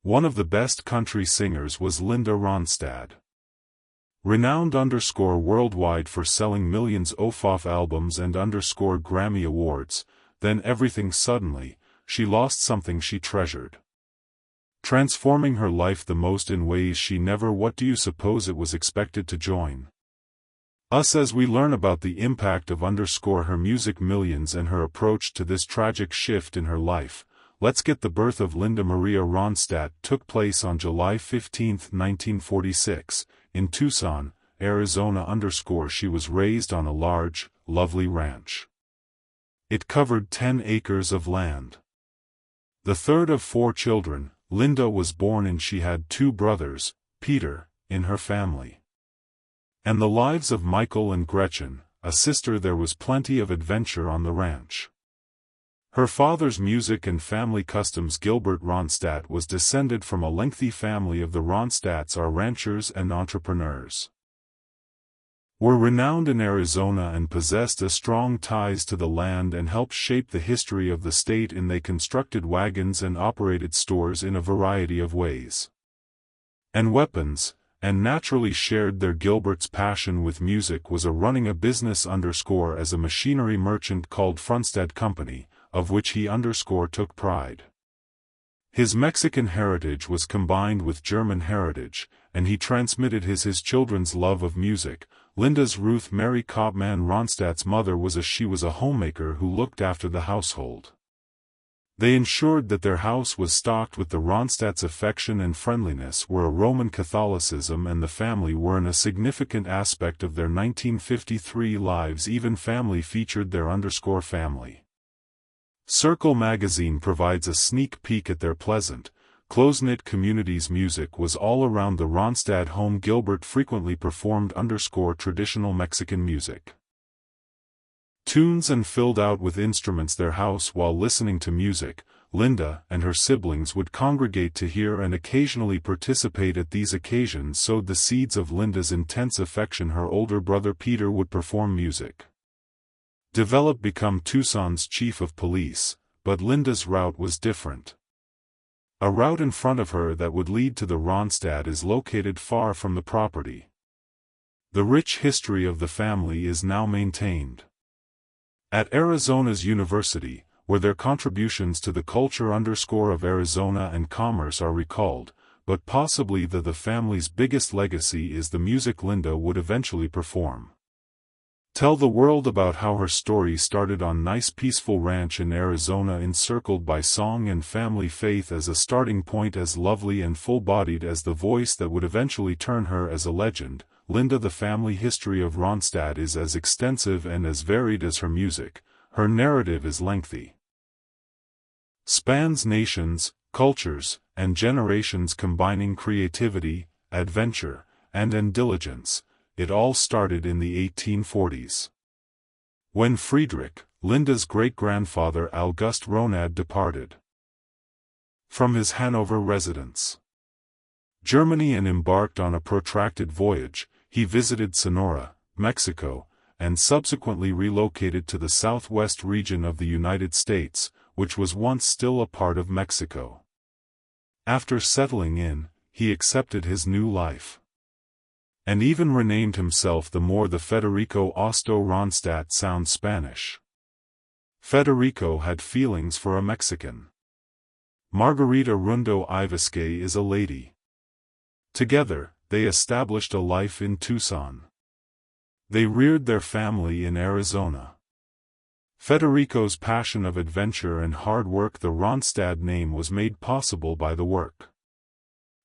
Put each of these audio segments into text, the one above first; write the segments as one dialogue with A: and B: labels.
A: One of the best country singers was Linda Ronstadt. Renowned worldwide for selling millions of albums and Grammy Awards, then everything suddenly, she lost something she treasured. Transforming her life the most in ways she never. What do you suppose it was expected to join us as we learn about the impact of her music millions and her approach to this tragic shift in her life? Let's get. The birth of Linda Maria Ronstadt took place on July 15, 1946, in Tucson, Arizona. She was raised on a large, lovely ranch. It covered 10 acres of land. The third of 4 children, Linda was born and she had 2 brothers, Peter, in her family. And the lives of Michael and Gretchen, a sister. There was plenty of adventure on the ranch. Her father's music and family customs. Gilbert Ronstadt was descended from a lengthy family of the Ronstadts are ranchers and entrepreneurs. Were renowned in Arizona and possessed a strong ties to the land and helped shape the history of the state. They constructed wagons and operated stores in a variety of ways and weapons, and naturally shared their. Gilbert's passion with music was running a business as a machinery merchant called Ronstadt Company, of which he took pride. His Mexican heritage was combined with German heritage, and he transmitted his children's love of music. Linda's Ruth Mary Kopman Ronstadt's mother was a homemaker who looked after the household. They ensured that their house was stocked with the Ronstadts' affection and friendliness were a Roman Catholicism, and the family were a significant aspect of their 1953 lives. Even family featured their family. Circle magazine provides a sneak peek at their pleasant, close-knit community's music was all around the Ronstadt home. Gilbert frequently performed traditional Mexican music tunes and filled out with instruments their house while listening to music. Linda and her siblings would congregate to hear and occasionally participate at these occasions sowed the seeds of Linda's intense affection. Her older brother Peter would perform music. Become Tucson's chief of police, but Linda's route was different. A route in front of her that would lead to the Ronstadt is located far from the property. The rich history of the family is now maintained at Arizona's University, where their contributions to the culture of Arizona and commerce are recalled, but possibly the family's biggest legacy is the music Linda would eventually perform. Tell the world about how her story started on nice peaceful ranch in Arizona, encircled by song and family faith as a starting point, as lovely and full-bodied as the voice that would eventually turn her as a legend. Linda. The family history of Ronstadt is as extensive and as varied as her music. Her narrative is lengthy, spans nations, cultures, and generations, combining creativity, adventure, and diligence. It all started in the 1840s, when Friedrich, Linda's great-grandfather August Ronstadt, departed from his Hanover residence, Germany, and embarked on a protracted voyage. He visited Sonora, Mexico, and subsequently relocated to the southwest region of the United States, which was once still a part of Mexico. After settling in, he accepted his new life and even renamed himself the Federico Augusto Ronstadt. Sounds Spanish. Federico had feelings for a Mexican. Margarita Rundo Ivesque is a lady. Together, they established a life in Tucson. They reared their family in Arizona. Federico's passion of adventure and hard work. The Ronstadt name was made possible by the work.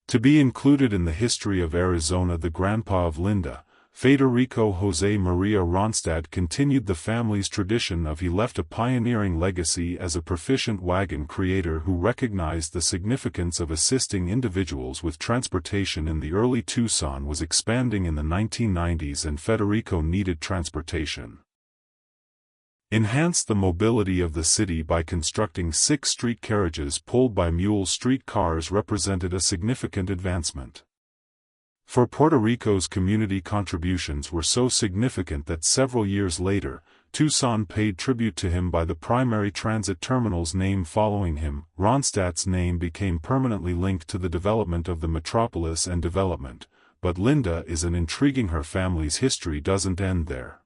A: To be included in the history of Arizona, the grandpa of Linda, Federico José María Ronstadt, continued the family's tradition of. He left a pioneering legacy as a proficient wagon creator who recognized the significance of assisting individuals with transportation. In the early Tucson was expanding in the 1990s, and Federico needed transportation. Enhanced the mobility of the city by constructing 6 street carriages pulled by mules. Street cars represented a significant advancement for Puerto Rico's community. Contributions were so significant that several years later, Tucson paid tribute to him by the primary transit terminal's name following him. Ronstadt's name became permanently linked to the development of the metropolis and development, but Linda is an intriguing. Her family's history doesn't end there.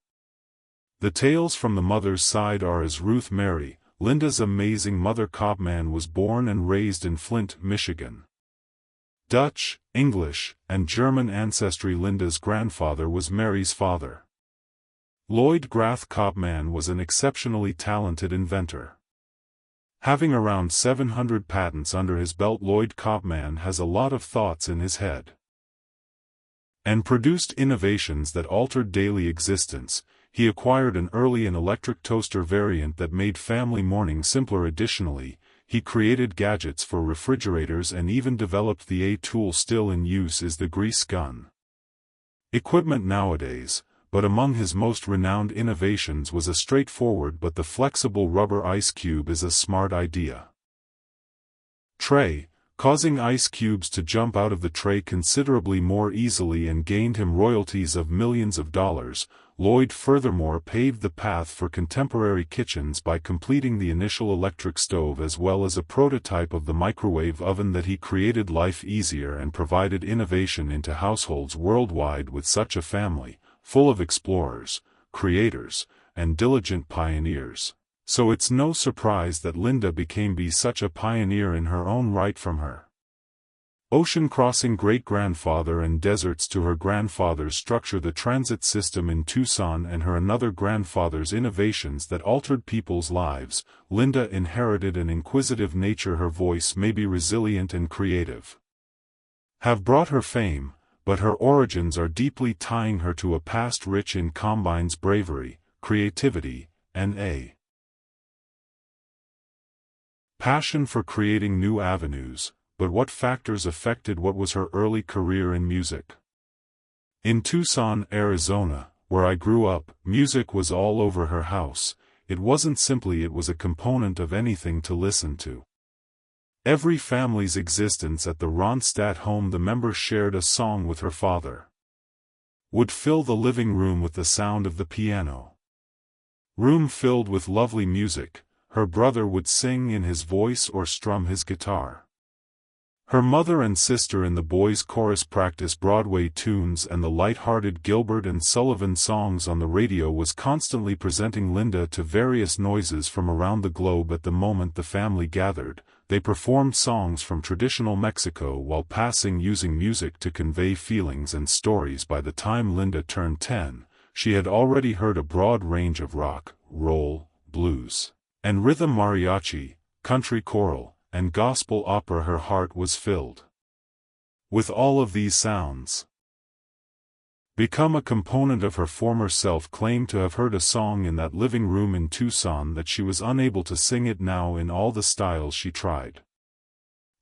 A: The tales from the mother's side are as Ruth Mary, Linda's amazing mother. Kopman was born and raised in Flint, Michigan. Dutch, English, and German ancestry. Linda's grandfather was Mary's father. Lloyd Grath Kopman was an exceptionally talented inventor. Having around 700 patents under his belt, Lloyd Kopman has a lot of thoughts in his head and produced innovations that altered daily existence. He acquired an early and electric toaster variant that made family mourning simpler. Additionally, he created gadgets for refrigerators and even developed the tool still in use is the grease gun. Equipment nowadays, but among his most renowned innovations was a straightforward but the flexible rubber ice cube is a smart idea. Tray, causing ice cubes to jump out of the tray considerably more easily and gained him royalties of millions of dollars. Lloyd furthermore paved the path for contemporary kitchens by completing the initial electric stove as well as a prototype of the microwave oven that he created life easier and provided innovation into households worldwide. With such a family, full of explorers, creators, and diligent pioneers, so it's no surprise that Linda became such a pioneer in her own right. From her ocean-crossing great-grandfather and deserts to her grandfather's structure the transit system in Tucson and her another grandfather's innovations that altered people's lives, Linda inherited an inquisitive nature. Her voice may be resilient and creative, have brought her fame, but her origins are deeply tying her to a past rich in combines bravery, creativity, and a passion for creating new avenues. But what factors affected what was her early career in music? In Tucson, Arizona, where I grew up, music was all over her house. It wasn't simply it was a component of anything to listen to. Every family's existence at the Ronstadt home, the members shared a song with her father. Would fill the living room with the sound of the piano. Room filled with lovely music, her brother would sing in his voice or strum his guitar. Her mother and sister in the boys' chorus practiced Broadway tunes, and the light-hearted Gilbert and Sullivan songs on the radio was constantly presenting Linda to various noises from around the globe. At the moment the family gathered, they performed songs from traditional Mexico while passing, using music to convey feelings and stories. By the time Linda turned 10, she had already heard a broad range of rock, roll, blues, and rhythm, mariachi, country choral, and gospel opera. Her heart was filled with all of these sounds. Become a component of her former self, claimed to have heard a song in that living room in Tucson that she was unable to sing it now in all the styles she tried.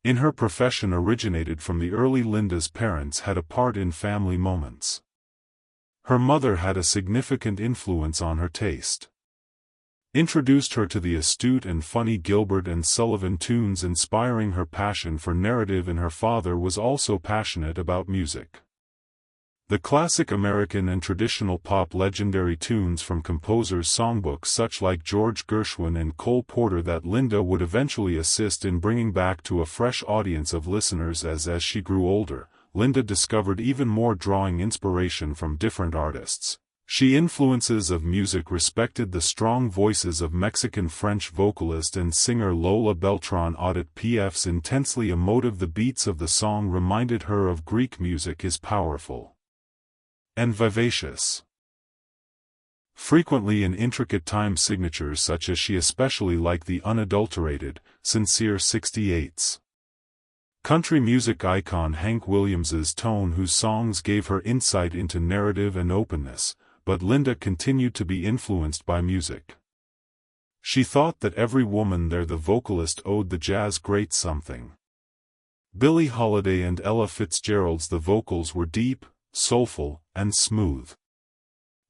A: In her profession originated from the early. Linda's parents had a part in family moments. Her mother had a significant influence on her taste. Introduced her to the astute and funny Gilbert and Sullivan tunes, inspiring her passion for narrative, and her father was also passionate about music. The classic American and traditional pop legendary tunes from composers' songbooks such like George Gershwin and Cole Porter that Linda would eventually assist in bringing back to a fresh audience of listeners. As she grew older, Linda discovered even more, drawing inspiration from different artists. She influences of music respected the strong voices of Mexican-French vocalist and singer Lola Beltran. Audit PF's intensely emotive. The beats of the song reminded her of Greek music is powerful and vivacious, frequently in intricate time signatures such as she especially liked the unadulterated, sincere 68s. Country music icon Hank Williams's tone, whose songs gave her insight into narrative and openness. But Linda continued to be influenced by music. She thought that every woman there, the vocalist, owed the jazz great something. Billie Holiday and Ella Fitzgerald's the vocals were deep, soulful, and smooth.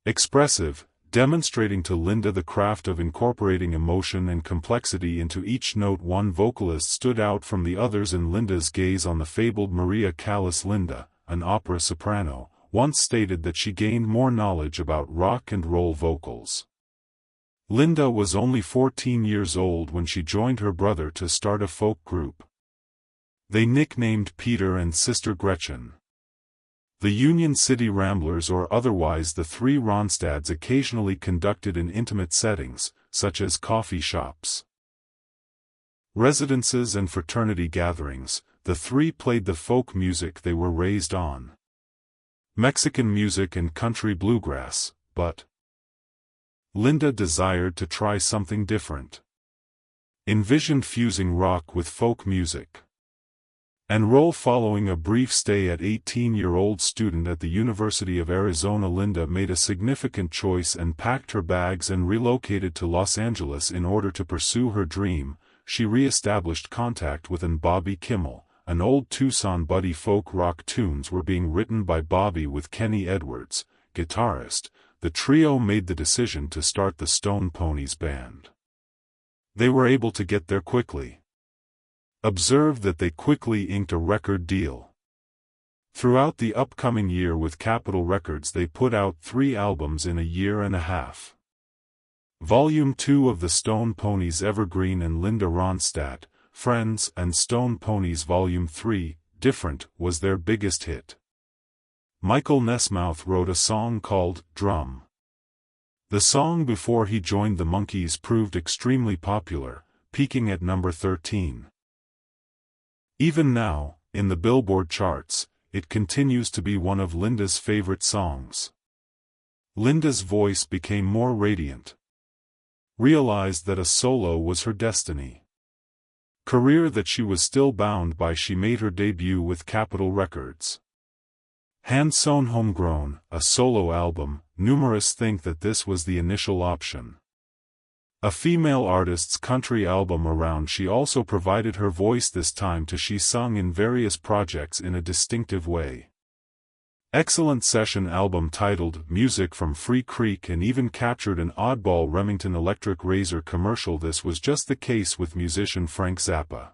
A: Expressive, demonstrating to Linda the craft of incorporating emotion and complexity into each note. One vocalist stood out from the others in Linda's gaze on the fabled Maria Callas. Linda, an opera soprano, once stated that she gained more knowledge about rock and roll vocals Linda was only 14 years old when she joined her brother to start a folk group. They nicknamed Peter and Sister Gretchen. The Union City Ramblers, or otherwise the three Ronstadts, occasionally conducted in intimate settings, such as coffee shops, residences and fraternity gatherings. The three played the folk music they were raised on, Mexican music and country bluegrass, but Linda desired to try something different. Envisioned fusing rock with folk music and roll. Following a brief stay as an 18-year-old student at the University of Arizona, Linda made a significant choice and packed her bags and relocated to Los Angeles in order to pursue her dream. She re-established contact with Bobby Kimmel, an old Tucson buddy. Folk rock tunes were being written by Bobby with Kenny Edwards, guitarist. The trio made the decision to start the Stone Ponies band. They were able to get there quickly. Observe that they quickly inked a record deal. Throughout the upcoming year with Capitol Records, they put out 3 albums in a year and a half. Volume 2 of the Stone Ponies Evergreen and Linda Ronstadt, Friends and Stone Ponies Volume 3, Different, was their biggest hit. Michael Nesmouth wrote a song called Drum. The song before he joined the Monkees proved extremely popular, peaking at number 13. Even now, in the Billboard charts, it continues to be one of Linda's favorite songs. Linda's voice became more radiant. Realized that a solo was her destiny. Career that she was still bound by. She made her debut with Capitol Records. Hand-sewn Homegrown, a solo album. Numerous think that this was the initial option. A female artist's country album around. She also provided her voice this time to she sung in various projects in a distinctive way. Excellent session album titled Music from Free Creek, and even captured an oddball Remington electric razor commercial. This was just the case with musician Frank Zappa.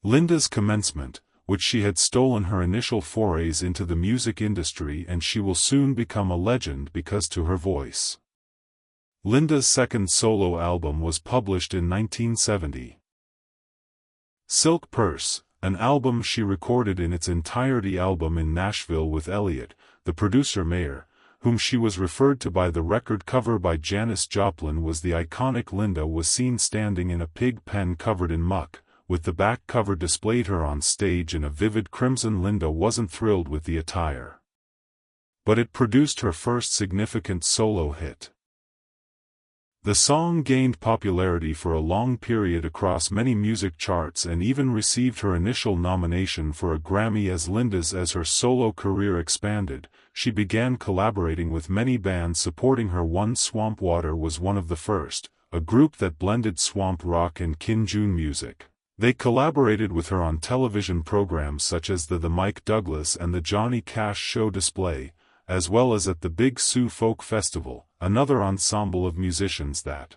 A: Linda's commencement, which she had stolen her initial forays into the music industry, and she will soon become a legend because to her voice. Linda's second solo album was published in 1970. Silk Purse, an album she recorded in its entirety in Nashville with Elliot, the producer Mayer, whom she was referred to by the record cover by Janis Joplin. Was the iconic Linda was seen standing in a pig pen covered in muck, with the back cover displayed her on stage in a vivid crimson. Linda wasn't thrilled with the attire, but it produced her first significant solo hit. The song gained popularity for a long period across many music charts and even received her initial nomination for a Grammy. As her solo career expanded, she began collaborating with many bands supporting her. One Swamp Water was one of the first, a group that blended swamp rock and Kin-June music. They collaborated with her on television programs such as the Mike Douglas and the Johnny Cash Show display, as well as at the Big Sioux Folk Festival. Another ensemble of musicians that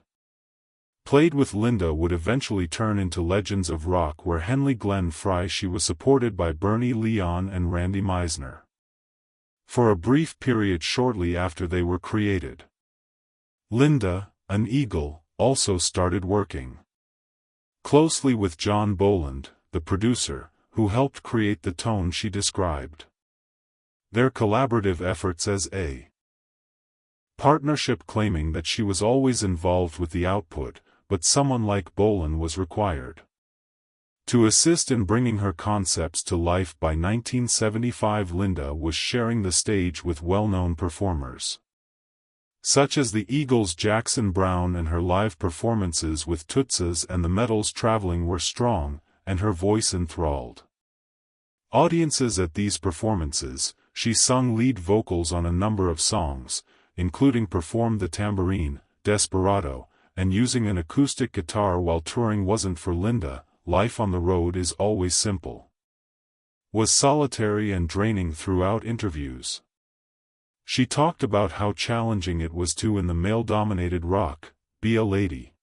A: played with Linda would eventually turn into Legends of Rock, where Henley Glenn Fry. She was supported by Bernie Leon and Randy Meisner for a brief period shortly after they were created. Linda, an Eagle, also started working closely with John Boland, the producer, who helped create the tone she described. Their collaborative efforts as a partnership, claiming that she was always involved with the output, but someone like Boland was required to assist in bringing her concepts to life. By 1975, Linda was sharing the stage with well-known performers such as the Eagles' Jackson Browne, and her live performances with Tootsas and the Metals Traveling were strong, and her voice enthralled audiences at these performances. She sung lead vocals on a number of songs, including performed the tambourine, Desperado, and using an acoustic guitar while touring. Wasn't for Linda, life on the road is always simple. Was solitary and draining. Throughout interviews, she talked about how challenging it was to, in the male-dominated rock, be a lady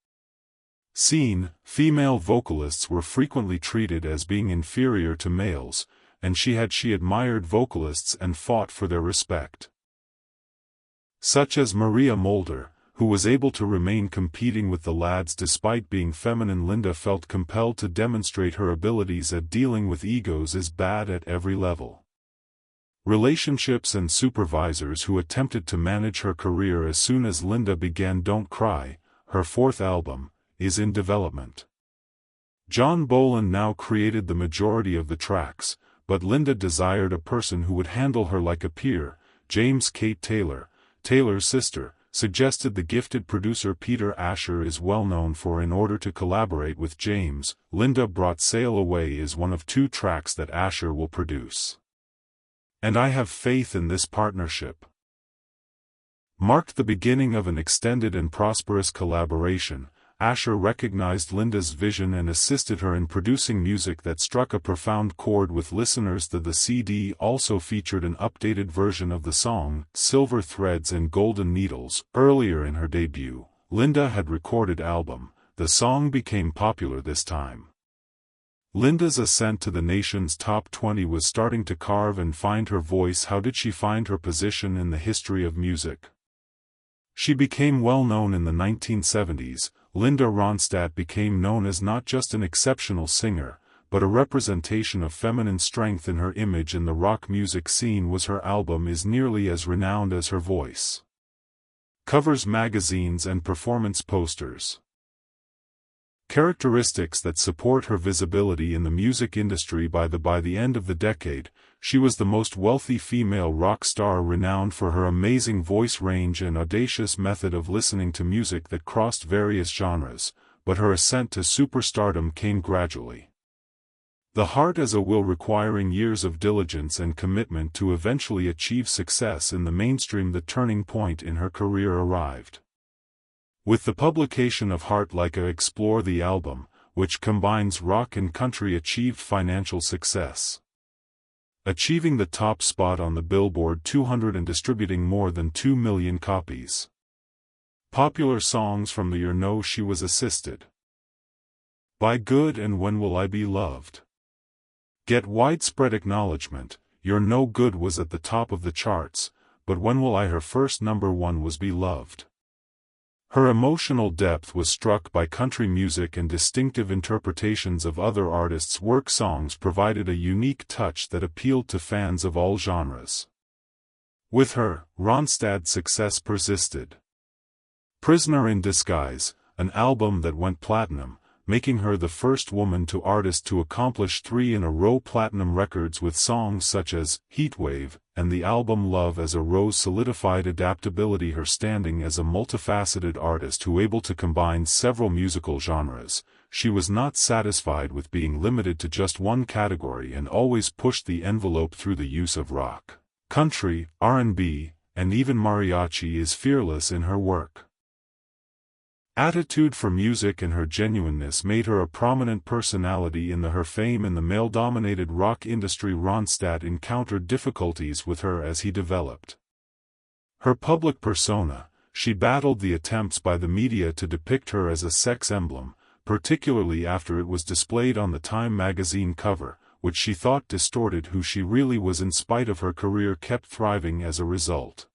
A: scene. Female vocalists were frequently treated as being inferior to males, and she admired vocalists and fought for their respect, such as Maria Mulder, who was able to remain competing with the lads despite being feminine. Linda felt compelled to demonstrate her abilities at dealing with egos is bad at every level. Relationships and supervisors who attempted to manage her career as soon as Linda began Don't Cry, her fourth album, is in development. John Boland now created the majority of the tracks, but Linda desired a person who would handle her like a peer. James Kate Taylor, Taylor's sister, suggested the gifted producer Peter Asher is well known for. In order to collaborate with James, Linda brought Sail Away is one of 2 tracks that Asher will produce. And I have faith in this partnership. Marked the beginning of an extended and prosperous collaboration. Asher recognized Linda's vision and assisted her in producing music that struck a profound chord with listeners. The CD also featured an updated version of the song, Silver Threads and Golden Needles. Earlier in her debut, Linda had recorded album. The song became popular this time. Linda's ascent to the nation's top 20 was starting to carve and find her voice. How did she find her position in the history of music? She became well known in the 1970s. Linda Ronstadt became known as not just an exceptional singer, but a representation of feminine strength in her image in the rock music scene. Her album is nearly as renowned as her voice. Covers magazines and performance posters. Characteristics that support her visibility in the music industry. By the end of the decade, she was the most wealthy female rock star, renowned for her amazing voice range and audacious method of listening to music that crossed various genres, but her ascent to superstardom came gradually. The heart as a will, requiring years of diligence and commitment to eventually achieve success in the mainstream. The turning point in her career arrived with the publication of Heart Like a Explore. The album, which combines rock and country, achieved financial success, achieving the top spot on the Billboard 200 and distributing more than 2 million copies. Popular songs from the year: No, She Was Assisted by Good and When Will I Be Loved get widespread acknowledgement. You're No Good was at the top of the charts, but When Will I, her first #1, was beloved. Her emotional depth was struck by country music, and distinctive interpretations of other artists' work songs provided a unique touch that appealed to fans of all genres. With her, Ronstadt's success persisted. Prisoner in Disguise, an album that went platinum, making her the first woman to artist to accomplish 3-in-a-row platinum records with songs such as Heatwave, and the album Love as a Rose solidified adaptability. Her standing as a multifaceted artist who able to combine several musical genres. She was not satisfied with being limited to just one category and always pushed the envelope through the use of rock, country, R&B, and even mariachi. Is fearless in her work. Attitude for music and her genuineness made her a prominent personality in her fame in the male-dominated rock industry. Ronstadt encountered difficulties with her as he developed her public persona. She battled the attempts by the media to depict her as a sex emblem, particularly after it was displayed on the Time magazine cover, which she thought distorted who she really was. In spite of her career kept thriving as a result,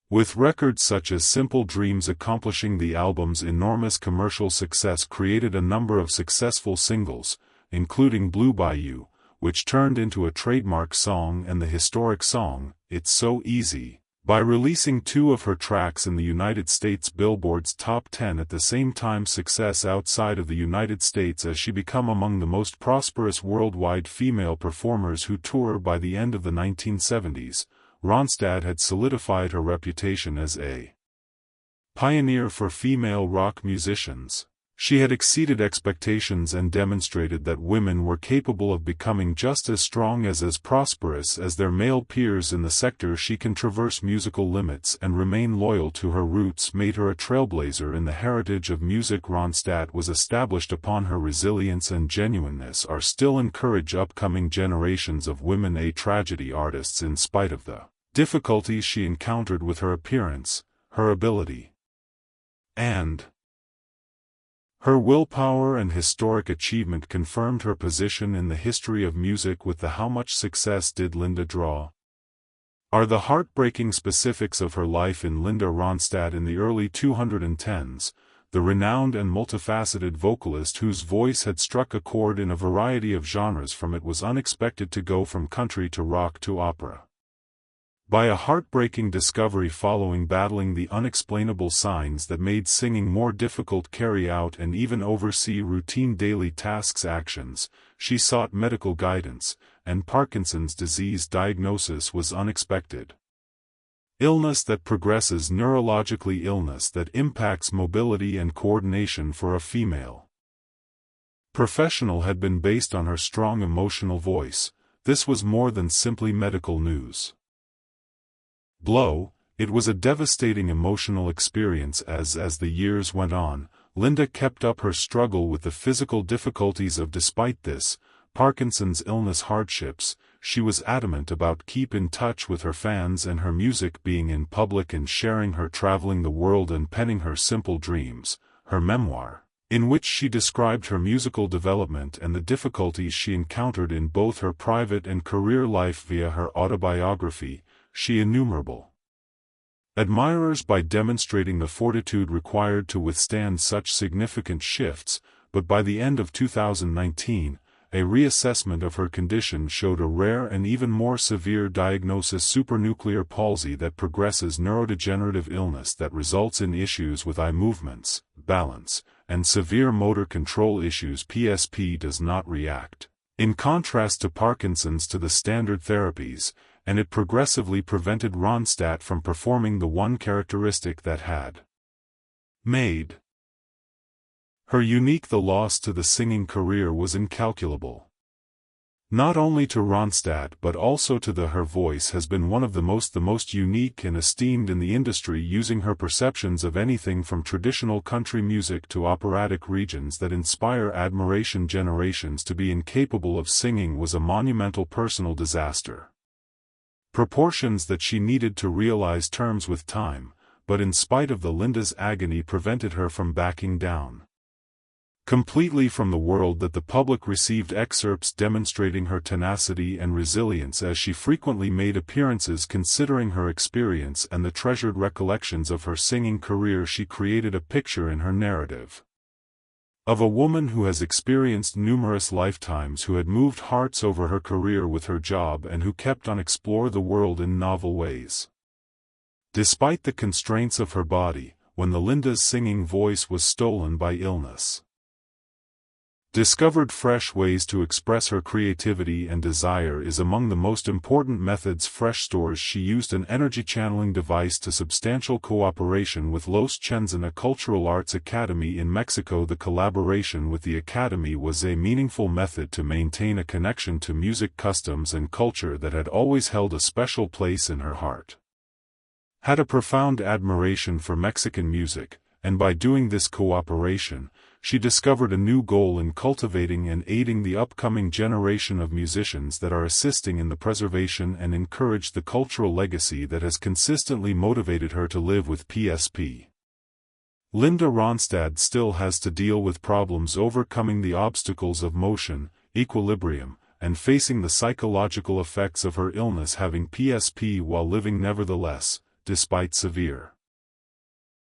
A: with records such as Simple Dreams accomplishing the album's enormous commercial success. Created a number of successful singles, including Blue Bayou, which turned into a trademark song, and the historic song, It's So Easy. By releasing 2 of her tracks in the United States Billboard's top 10 at the same time, success outside of the United States as she became among the most prosperous worldwide female performers who tour. By the end of the 1970s, Ronstadt had solidified her reputation as a pioneer for female rock musicians. She had exceeded expectations and demonstrated that women were capable of becoming just as strong as prosperous as their male peers in the sector. She can traverse musical limits and remain loyal to her roots, made her a trailblazer in the heritage of music. Ronstadt was established upon her resilience and genuineness are still encourage upcoming generations of women a tragedy artists. In spite of the difficulties she encountered with her appearance, her ability, and her willpower and historic achievement confirmed her position in the history of music. With the How Much Success Did Linda Draw? are the heartbreaking specifics of her life in Linda Ronstadt in the early 2010s, the renowned and multifaceted vocalist whose voice had struck a chord in a variety of genres from it was unexpected to go from country to rock to opera. By a heartbreaking discovery following battling the unexplainable signs that made singing more difficult carry out and even oversee routine daily tasks actions, she sought medical guidance, and Parkinson's disease diagnosis was unexpected. Illness that progresses neurologically, illness that impacts mobility and coordination for a female professional had been based on her strong emotional voice. This was more than simply medical news. Blow, it was a devastating emotional experience as the years went on, Linda kept up her struggle with the physical difficulties of despite this, Parkinson's illness hardships, she was adamant about keep in touch with her fans and her music being in public and sharing her traveling the world and penning her simple dreams, her memoir, in which she described her musical development and the difficulties she encountered in both her private and career life via her autobiography, she innumerable admirers by demonstrating the fortitude required to withstand such significant shifts, but by the end of 2019, a reassessment of her condition showed a rare and even more severe diagnosis: supranuclear palsy that progresses, neurodegenerative illness that results in issues with eye movements, balance, and severe motor control issues. PSP does not react, in contrast to Parkinson's, to the standard therapies, and it progressively prevented Ronstadt from performing the one characteristic that had made her unique. The loss to the singing career was incalculable. Not only to Ronstadt but also to her voice has been one of the most unique and esteemed in the industry, using her perceptions of anything from traditional country music to operatic regions that inspire admiration. Generations to be incapable of singing was a monumental personal disaster. Proportions that she needed to realize terms with time, but in spite of Linda's agony prevented her from backing down completely from the world. That the public received excerpts demonstrating her tenacity and resilience as she frequently made appearances. Considering her experience and the treasured recollections of her singing career, she created a picture in her narrative of a woman who has experienced numerous lifetimes, who had moved hearts over her career with her job, and who kept on explore the world in novel ways. Despite the constraints of her body, when Linda's singing voice was stolen by illness, discovered fresh ways to express her creativity and desire is among the most important methods. Fresh stores. She used an energy channeling device to substantial cooperation with Los Chenzan, a cultural arts academy in Mexico. The collaboration with the academy was a meaningful method to maintain a connection to music customs and culture that had always held a special place in her heart. Had a profound admiration for Mexican music, and by doing this cooperation, she discovered a new goal in cultivating and aiding the upcoming generation of musicians that are assisting in the preservation and encourage the cultural legacy that has consistently motivated her to live with PSP. Linda Ronstadt still has to deal with problems overcoming the obstacles of motion, equilibrium, and facing the psychological effects of her illness, having PSP while living. Nevertheless, despite severe